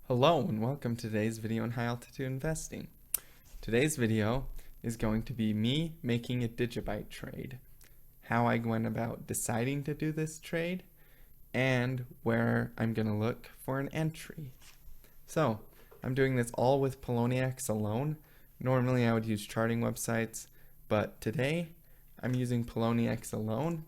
Hello and welcome to today's video on high altitude investing. Today's video is going to be me making a digibyte trade, how I went about deciding to do this trade, and where I'm going to look for an entry. So I'm doing this all with Poloniex alone. Normally I would use charting websites, but today I'm using Poloniex alone,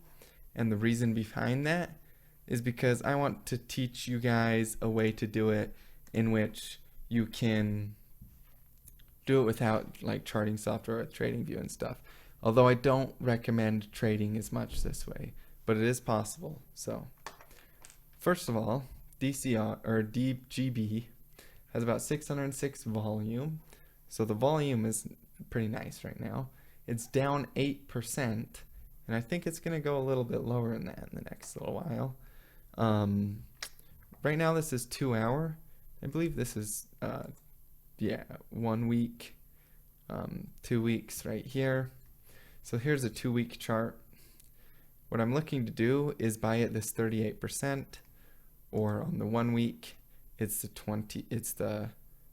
and the reason behind that is because I want to teach you guys a way to do it in which you can do it without like charting software or TradingView and stuff. Although I don't recommend trading as much this way, but it is possible. So first of all, DCR or DGB has about 606 volume. So the volume is pretty nice right now. It's down 8%, and I think it's going to go a little bit lower than that in the next little while. Right now this is 2 hour. I believe this is 1 week, 2 weeks right here. So here's a 2-week chart. What I'm looking to do is buy at this 38%, or on the 1 week it's the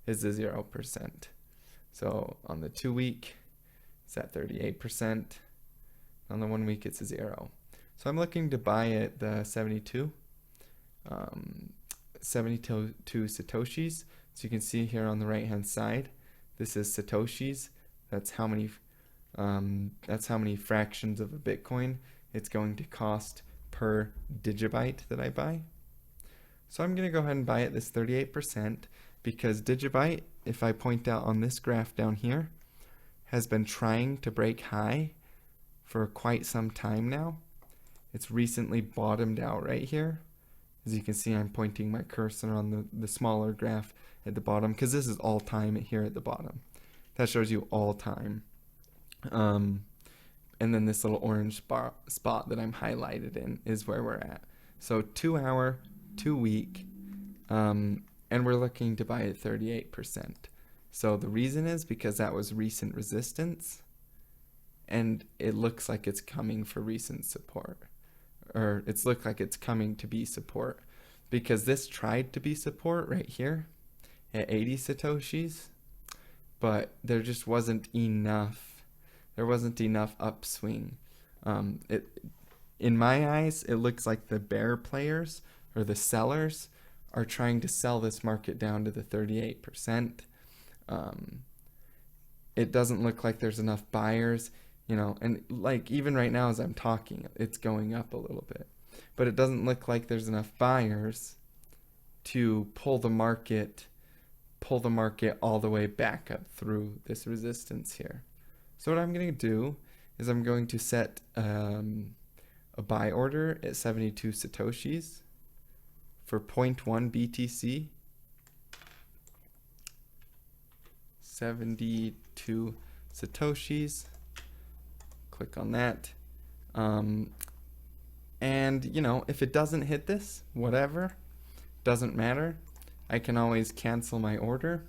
0%. So on the 2 week it's at 38%. On the 1 week it's a 0. So I'm looking to buy at the 72 Satoshis. So you can see here on the right hand side, this is Satoshis. That's how many fractions of a Bitcoin it's going to cost per digibyte that I buy. So I'm going to go ahead and buy at this 38% because digibyte, if I point out on this graph down here, has been trying to break high for quite some time now. It's recently bottomed out right here. As you can see, I'm pointing my cursor on the smaller graph at the bottom because this is all time here at the bottom. That shows you all time. And then this little orange spot that I'm highlighted in is where we're at. So 2 hour, 2 week, and we're looking to buy at 38%. So the reason is because that was recent resistance, and it looks like it's coming for recent support. Or it's looked like it's coming to be support, because this tried to be support right here at 80 Satoshis, but there just wasn't enough. There wasn't enough upswing. In my eyes, it looks like the bear players or the sellers are trying to sell this market down to the 38%. It doesn't look like there's enough buyers. And like even right now as I'm talking, it's going up a little bit, but it doesn't look like there's enough buyers to pull the market all the way back up through this resistance here. So what I'm going to do is I'm going to set a buy order at 72 Satoshis for 0.1 BTC. 72 Satoshis. Click on that, and if it doesn't hit this, whatever, doesn't matter. I can always cancel my order,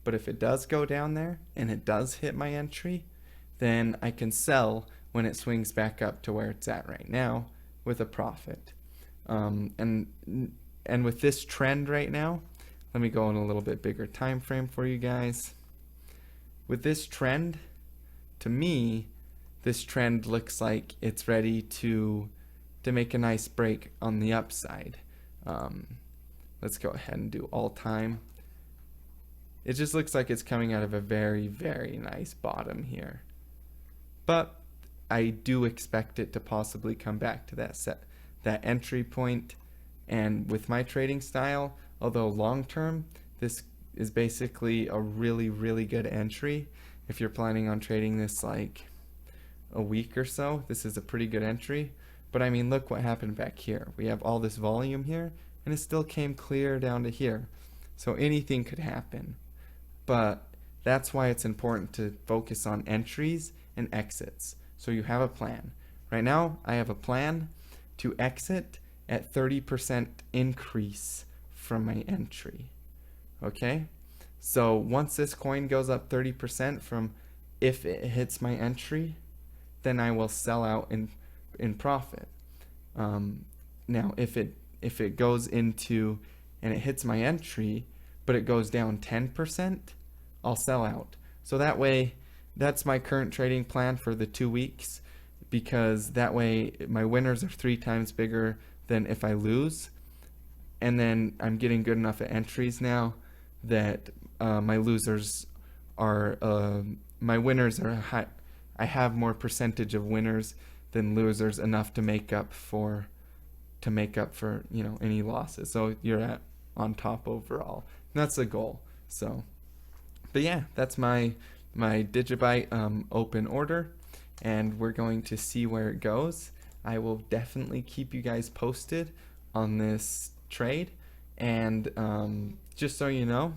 but if it does go down there and it does hit my entry, then I can sell when it swings back up to where it's at right now with a profit. And with this trend right now, let me go in a little bit bigger time frame for you guys. With this trend, to me, this trend looks like it's ready to make a nice break on the upside. Let's go ahead and do all time. It just looks like it's coming out of a very, very nice bottom here. But I do expect it to possibly come back to that entry point. And with my trading style, although long term, this is basically a really, really good entry. If you're planning on trading this like a week or so, this is a pretty good entry. But I mean, look what happened back here. We have all this volume here, and it still came clear down to here. So anything could happen. But that's why it's important to focus on entries and exits. So you have a plan. Right now, I have a plan to exit at 30% increase from my entry. Okay? So once this coin goes up 30% from if it hits my entry, then I will sell out in profit. Now, if it goes into and it hits my entry, but it goes down 10%, I'll sell out. So that way, that's my current trading plan for the 2 weeks, because that way my winners are 3 times bigger than if I lose. And then I'm getting good enough at entries now that my losers are, my winners are high. I have more percentage of winners than losers, enough to make up for any losses. So you're on top overall. And that's the goal. So, but yeah, that's my digibyte open order, and we're going to see where it goes. I will definitely keep you guys posted on this trade. And just so you know,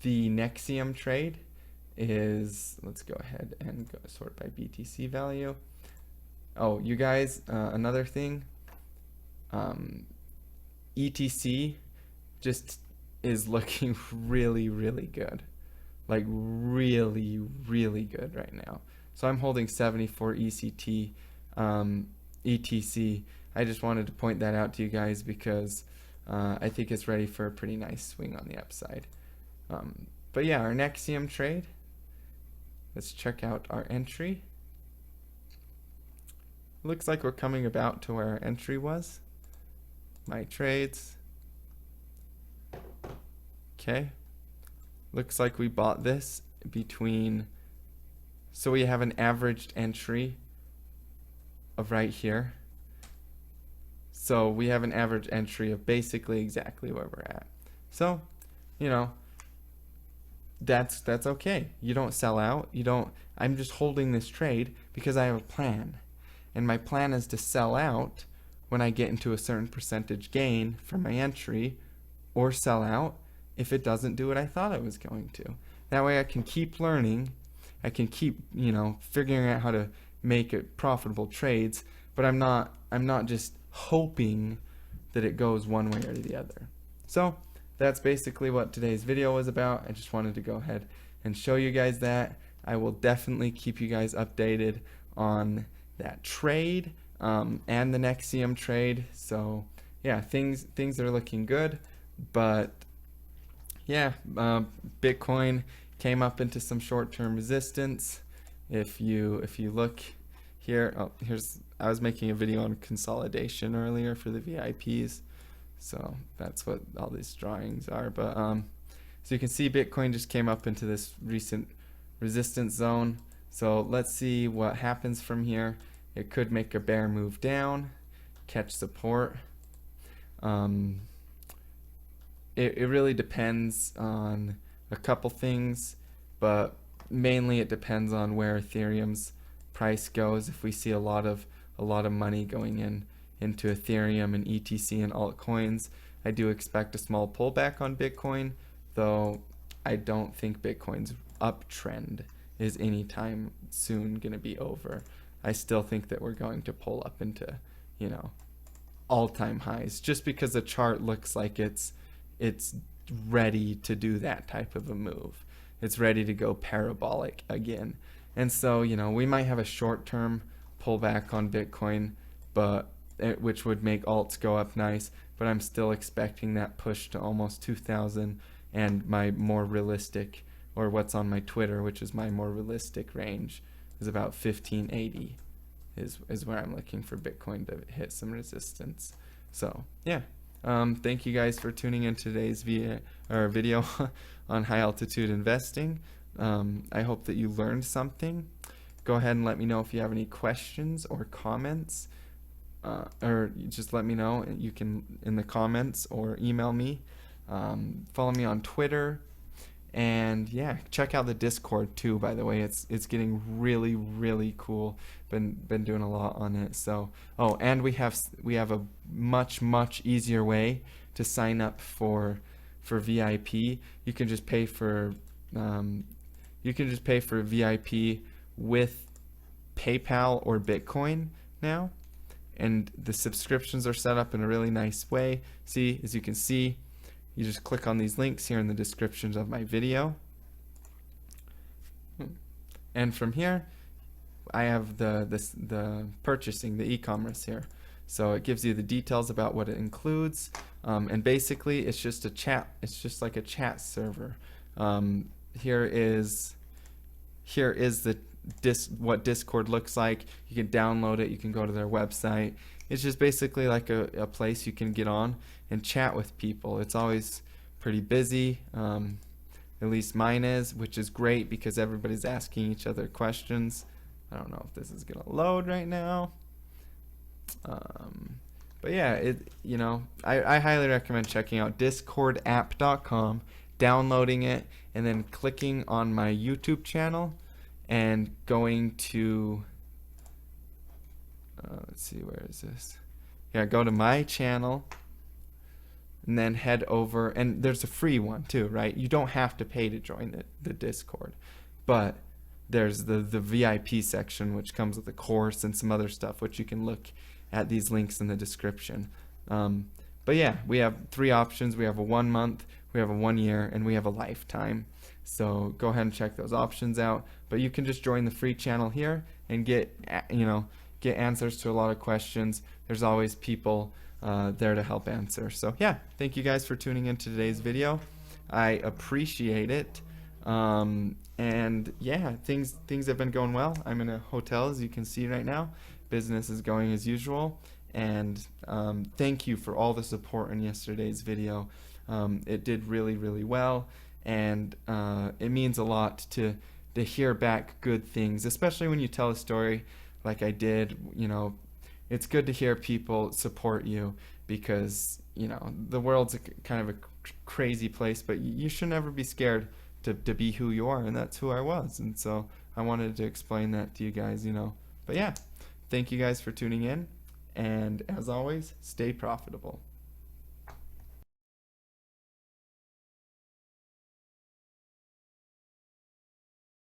the Nexium trade is, let's go ahead and go sort by BTC value. Oh, you guys, another thing, ETC just is looking really, really good. Like really, really good right now. So I'm holding 74 ECT, ETC. I just wanted to point that out to you guys because I think it's ready for a pretty nice swing on the upside. But yeah, our Nexium trade, let's check out our entry. Looks like we're coming about to where our entry was. My trades. Okay. Looks like we bought this between, so we have an averaged entry of right here. So we have an average entry of basically exactly where we're at. So, you know, that's okay. You don't sell out. I'm just holding this trade because I have a plan. And my plan is to sell out when I get into a certain percentage gain from my entry, or sell out if it doesn't do what I thought it was going to. That way I can keep learning. I can keep, figuring out how to make it profitable trades, but I'm not just hoping that it goes one way or the other. So that's basically what today's video was about. I just wanted to go ahead and show you guys that. I will definitely keep you guys updated on that trade and the Nexium trade. So yeah, things are looking good, but yeah, Bitcoin came up into some short-term resistance. If you look here, I was making a video on consolidation earlier for the VIPs, so that's what all these drawings are. But so you can see Bitcoin just came up into this recent resistance zone. So let's see what happens from here. It could make a bear move down, catch support. It really depends on a couple things, but mainly it depends on where Ethereum's price goes. If we see a lot of money going into Ethereum and ETC and altcoins, I do expect a small pullback on Bitcoin, though I don't think Bitcoin's uptrend is anytime soon going to be over. I still think that we're going to pull up into, all-time highs, just because the chart looks like it's ready to do that type of a move. It's ready to go parabolic again. And so, we might have a short-term pullback on Bitcoin, but which would make alts go up nice, but I'm still expecting that push to almost 2,000, and my more realistic, or what's on my Twitter, which is my more realistic range, is about 1580 is where I'm looking for Bitcoin to hit some resistance. So yeah, thank you guys for tuning in today's video on high altitude investing. I hope that you learned something. Go ahead and let me know if you have any questions or comments, or just let me know. You can in the comments or email me. Follow me on Twitter. And yeah, check out the Discord too, by the way. It's getting really, really cool. Been doing a lot on it. So, oh, and we have a much easier way to sign up for VIP. You can just pay for VIP with PayPal or Bitcoin now. And the subscriptions are set up in a really nice way. See, as you can see, you just click on these links here in the descriptions of my video. And from here, I have the purchasing, the e-commerce here. So it gives you the details about what it includes. And basically it's just a chat. It's just like a chat server. Here is the what Discord looks like. You can download it. You can go to their website. It's just basically like a place you can get on and chat with people. It's always pretty busy. At least mine is, which is great because everybody's asking each other questions. I don't know if this is gonna load right now. But yeah, I highly recommend checking out discordapp.com, downloading it, and then clicking on my YouTube channel and going to let's see, where is this? Yeah, go to my channel and then head over, and there's a free one too, right? You don't have to pay to join the Discord, but there's the VIP section, which comes with a course and some other stuff, which you can look at these links in the description. But yeah, we have 3 options. We have a 1 month, we have a 1 year, and we have a lifetime. So go ahead and check those options out. But you can just join the free channel here and get answers to a lot of questions. There's always people there to help answer. So yeah, thank you guys for tuning in to today's video. I appreciate it. And yeah, things have been going well. I'm in a hotel, as you can see right now. Business is going as usual. And thank you for all the support in yesterday's video. It did really, really well, and it means a lot to hear back good things, especially when you tell a story like I did. It's good to hear people support you, because the world's kind of a crazy place, but you should never be scared to be who you are, and that's who I was. And so I wanted to explain that to you guys. But yeah, thank you guys for tuning in, and as always, stay profitable.